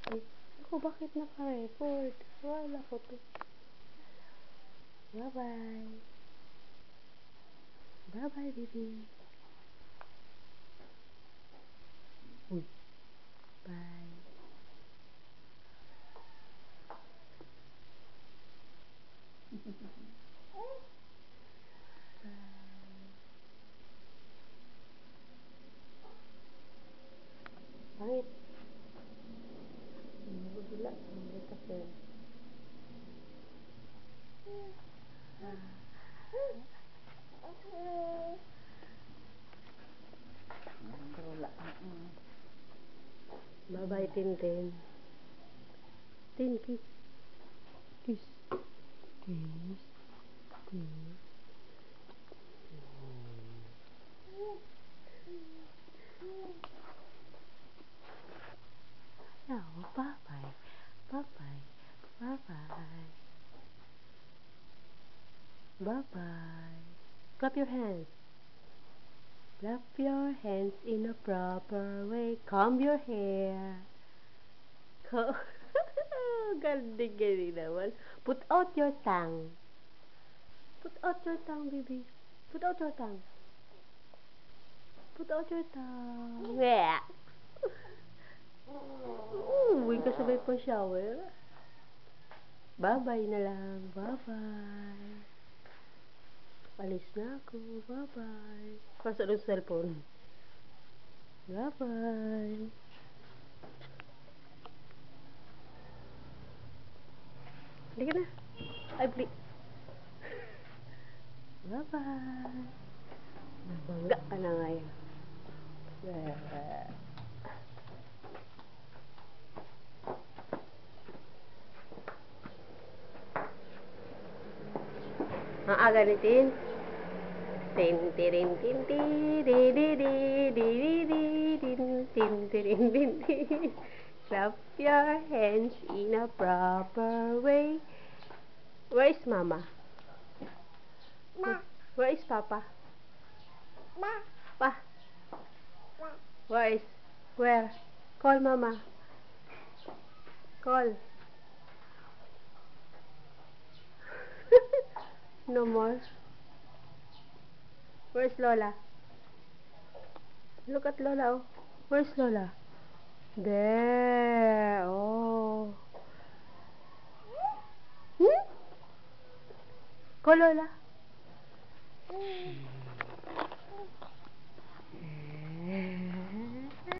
Ay, ako, bakit naka-record? Wala ko to. Bye-bye. Bye-bye, baby. Uy. Bye. Pangit. Magula. Magula kasi. Bye-bye, Tintin. Tin, kiss. Kiss. Kiss. Kiss. No, bye-bye. Bye-bye. Bye-bye. Bye-bye. Clap your hands. Clap your hands in a proper way. Comb your hair. Galing naman. Put out your tongue. Put out your tongue, baby. Put out your tongue. Put out your tongue. Yeah. Uy, kasabay pa shower. Bye-bye na lang. Bye-bye. Alis na ako. Bye-bye. Pasok ng cellphone. Bye-bye. Halika na. Ay, please. Bye-bye. Nabangga ka na ngayon. Ang aga ni Tin. Tin, tirin, tin, ti, di, di, di, di, di, di, din, tin, tirin, tin, tin. Clap your hands in a proper way. Where is Mama? Where is Papa? Pa? Where is? Where? Call Mama. Call. No more. Where's Lola? Look at Lola. Oh. Where's Lola? There. Oh. Hmm? Call Lola.